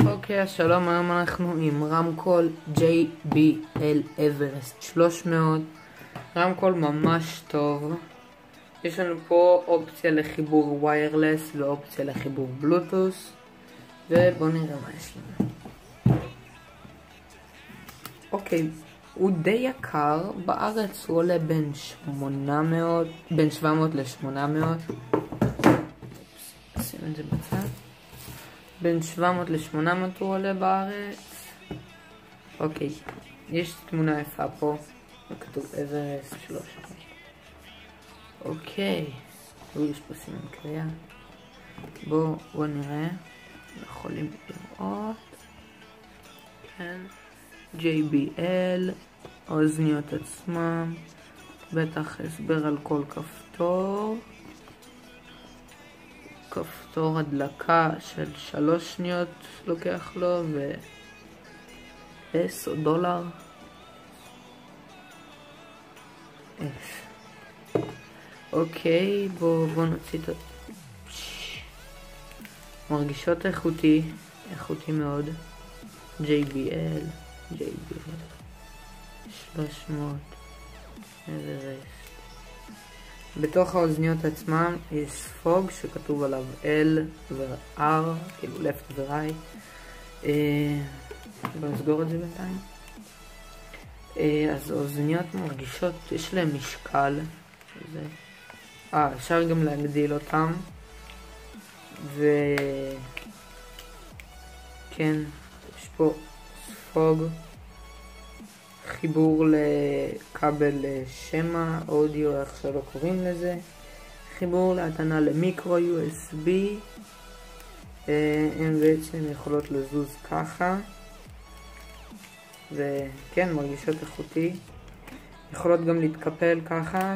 אוקיי, אז שלום, היום אנחנו עם רמקול JBL אברסט 300. רמקול ממש טוב. יש לנו פה אופציה לחיבור ויירלס ואופציה לחיבור בלוטוס, ובואו נראה מה יש לנו. אוקיי, הוא די יקר, בארץ הוא עולה בין 700 ל-800. שים את זה בצד. בין 700 ל-800 הוא עולה בארץ. אוקיי, יש תמונה יפה פה, כתוב אברסט 300. אוקיי, יש פה סימן קריאה. בואו נראה, יכולים לראות. כן, JBL, האוזניות עצמם, בטח הסבר על כל כפתור. כפתור הדלקה של 3 שניות לוקח לו, ו$10 או דולר. אוקיי, בואו נוציא את מרגישות איכותי מאוד. JBL 300 אברסט. בתוך האוזניות עצמם יש ספוג שכתוב עליו L ו-R, כאילו left ו-right. בואו נסגור את זה בינתיים. אז האוזניות מרגישות, יש להם משקל. אפשר גם להגדיל אותם. וכן, יש פה ספוג, חיבור לכבל שמע, אודיו, איך שלא קוראים לזה, חיבור להטענה למיקרו USB. הן בעצם יכולות לזוז ככה, וכן, מרגישות איכותי. יכולות גם להתקפל ככה,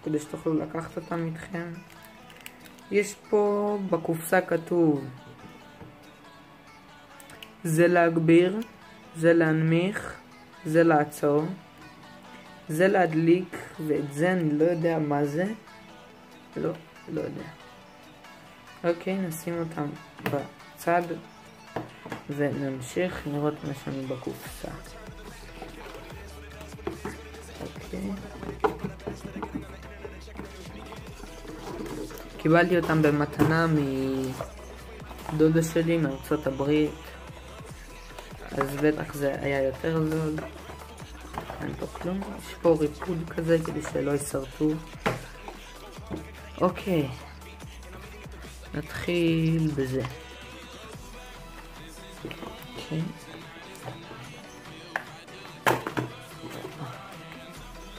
כדי שתוכלו לקחת אותם איתכם. יש פה בקופסה כתוב, זה להגביר, זה להנמיך, זה לעצור, זה להדליק, ואת זה אני לא יודע מה זה. לא יודע. אוקיי, נשים אותם בצד ונמשיך לראות מה שאני בקופסה. אוקיי. קיבלתי אותם במתנה מדודה שלי מארצות הברית, אז בטח זה היה יותר זול. אין פה כלום, יש פה ריפוד כזה כדי שלא יסרטו. אוקיי, נתחיל בזה. אוקיי.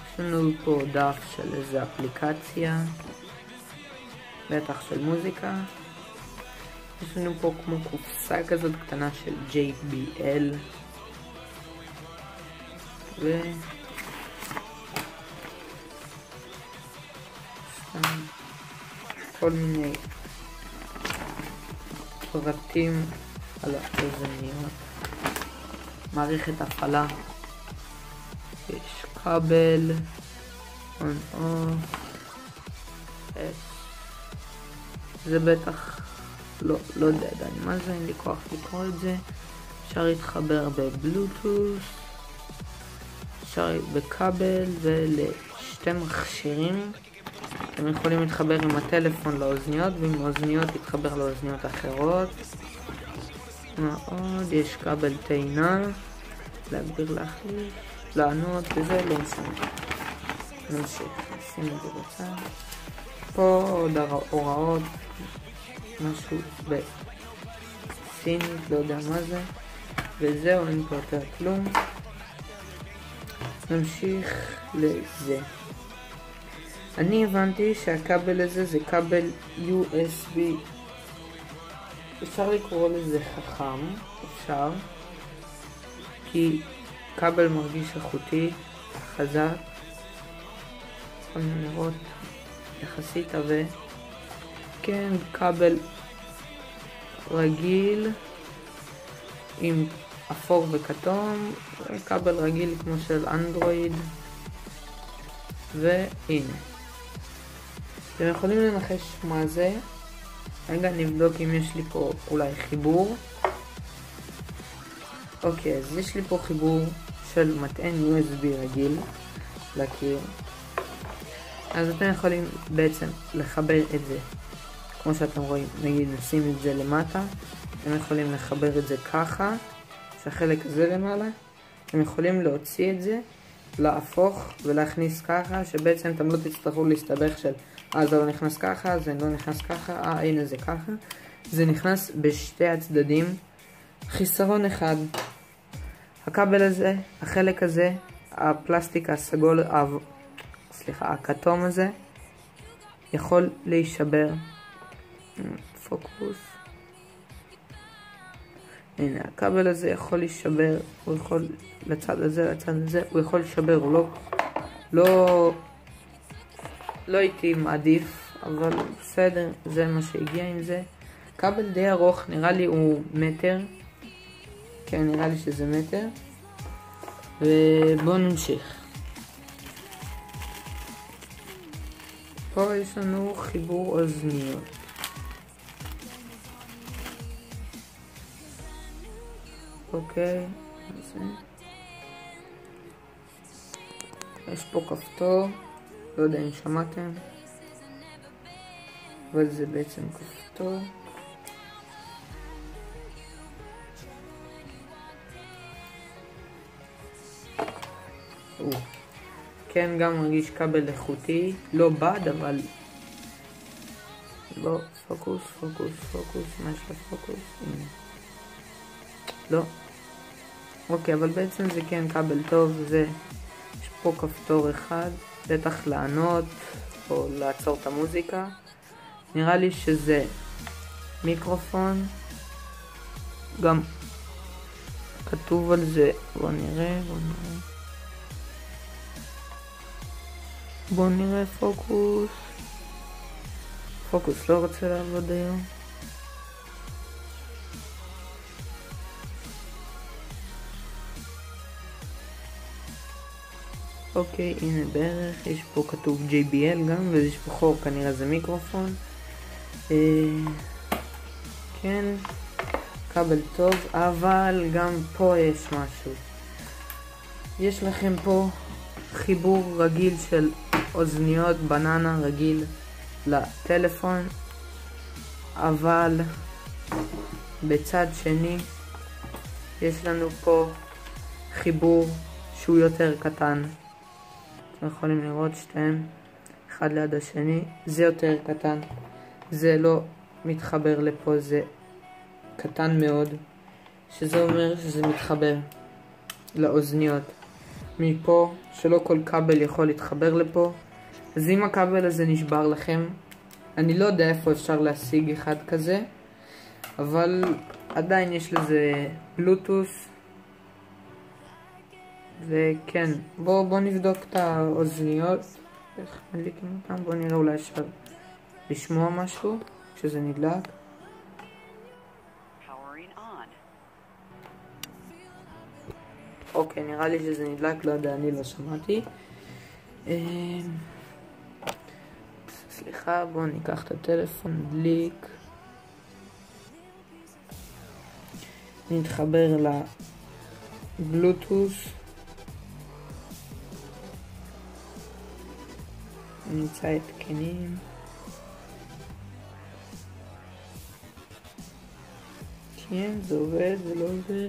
יש לנו פה דף של איזה אפליקציה, בטח של מוזיקה. יש לנו פה כמו קופסה כזאת קטנה של JBL, כל מיני פרטים על האוזניות. מערכת הפעלה, יש כבל, on off, זה בטח לא יודע עדיין מה זה, אין לי כוח לקרוא את זה. אפשר להתחבר בבלוטוס, אפשר בכבל ולשתי מכשירים. אתם יכולים להתחבר עם הטלפון לאוזניות, ועם האוזניות להתחבר לאוזניות אחרות. מה עוד? יש כבל טעינה, להגביר, להחליף, לענות, וזה לא משנה. נמשיך, נשים את זה בצד. פה עוד הוראות, משהו בסינית, לא יודע מה זה, וזהו, אין פה יותר כלום. נמשיך לזה. אני הבנתי שהכבל הזה זה כבל USB, אפשר לקרוא לזה חכם, אפשר, כי כבל מרגיש איכותי, חזק, יכולים לראות יחסית עבה. כן, כבל רגיל עם אפור וכתום, כבל רגיל כמו של אנדרואיד, והנה אתם יכולים לנחש מה זה. רגע נבדוק אם יש לי פה אולי חיבור. אוקיי, אז יש לי פה חיבור של מטען USB רגיל לקיר. אז אתם יכולים בעצם לחבר את זה, כמו שאתם רואים, נגיד נשים את זה למטה, אתם יכולים לחבר את זה ככה, שהחלק הזה למעלה, אתם יכולים להוציא את זה, להפוך ולהכניס ככה, שבעצם אתם לא תצטרכו להסתבך של זה לא נכנס ככה, זה לא נכנס ככה, הנה זה ככה. זה נכנס בשתי הצדדים. חיסרון אחד, הכבל הזה, החלק הזה, הפלסטיק הסגול, הכתום הזה, יכול להישבר. פוקוס. הנה, הכבל הזה יכול להישבר, הוא יכול לצד הזה, הוא יכול להישבר, הוא לא הייתי מעדיף, אבל בסדר, זה מה שהגיע עם זה. כבל די ארוך, נראה לי הוא מטר. כן, נראה לי שזה מטר. ובואו נמשיך. פה יש לנו חיבור אוזניות. אוקיי, יש פה כפתור, לא יודע אם שמעתם, אבל זה בעצם כפתור. כן, גם מרגיש כבל איכותי, לא בד, אבל לא, פוקוס, מה יש לפוקוס? הנה. לא. אוקיי, אבל בעצם זה כן כבל טוב, יש פה כפתור אחד, בטח לענות או לעצור את המוזיקה. נראה לי שזה מיקרופון, גם כתוב על זה, בוא נראה. פוקוס לא רוצה לעבוד היום. אוקיי, הנה בערך, יש פה כתוב JBL גם, ויש פה חור, כנראה זה מיקרופון. כן, כבל טוב, אבל גם פה יש משהו. יש לכם פה חיבור רגיל של אוזניות בננה רגיל לטלפון, אבל בצד שני יש לנו פה חיבור שהוא יותר קטן. אתם יכולים לראות שתיהם אחד ליד השני, זה יותר קטן, זה לא מתחבר לפה, זה קטן מאוד, שזה אומר שזה מתחבר לאוזניות מפה, שלא כל כבל יכול להתחבר לפה. אז אם הכבל הזה נשבר לכם, אני לא יודע איפה אפשר להשיג אחד כזה, אבל עדיין יש לזה בלוטוס. וכן, בואו נבדוק את האוזניות, איך מדליקים אותם, בואו נראה, אולי אפשר לשמוע משהו כשזה נדלק. אוקיי, נראה לי שזה נדלק, לא יודע, אני לא שמעתי. סליחה, בואו ניקח את הטלפון, נדליק. נתחבר לבלוטוס. נמצא התקנים. כן, זה עובד, זה לא עובד.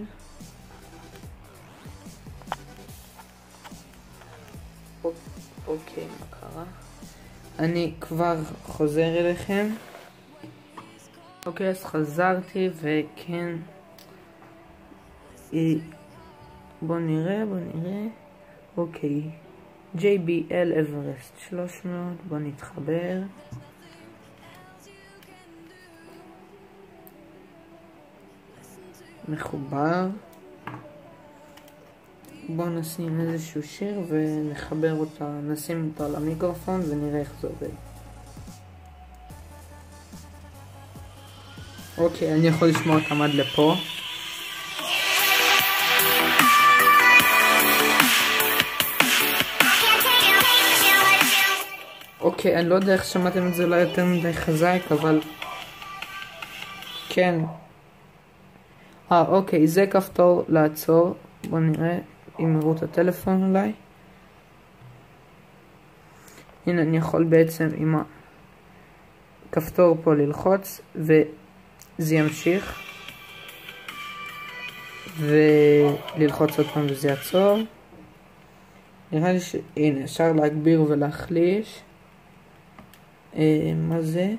אוקיי, מה קרה? אני כבר חוזר אליכם. אוקיי, אז חזרתי, וכן, בוא נראה. אוקיי, JBL אברסט 300, בוא נתחבר. מחובר. בואו נשים איזשהו שיר ונחבר אותה, נשים אותה למיקרופון ונראה איך זה עובד. אוקיי, אני יכול לשמוע אותם עד לפה. אוקיי, אני לא יודע איך שמעתם את זה, לא יותר מדי חזק, אבל כן. אוקיי, זה כפתור לעצור. בוא נראה אם יראו את הטלפון אולי. הנה, אני יכול בעצם עם הכפתור פה ללחוץ וזה ימשיך, וללחוץ עוד פעם וזה יעצור. נראה לי הנה, אפשר להגביר ולהחליש. מה זה?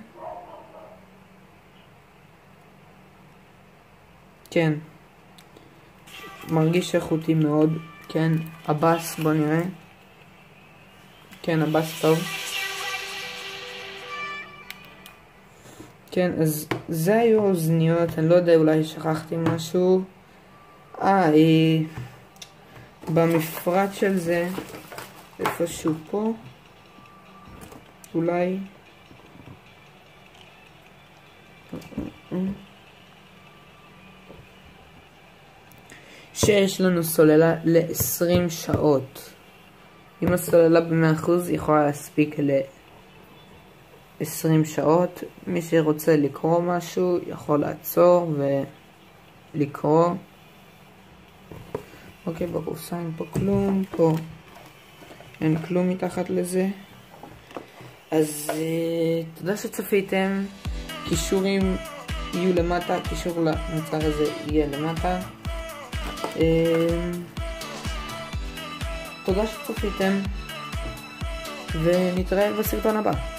כן, מרגיש איכותי מאוד. כן, הבאס, בוא נראה. כן, הבאס טוב. כן, אז זה היו אוזניות. אני לא יודע, אולי שכחתי משהו. במפרט של זה איפשהו פה אולי שיש לנו סוללה ל-20 שעות. אם הסוללה ב-100% יכולה להספיק ל-20 שעות. מי שרוצה לקרוא משהו יכול לעצור ולקרוא. אוקיי, בקופסה אין פה כלום, פה אין כלום מתחת לזה. אז תודה שצפיתם. קישורים יהיו למטה, קישור למוצר הזה יהיה למטה. תודה שצפיתם, ונתראה בסרטון הבא.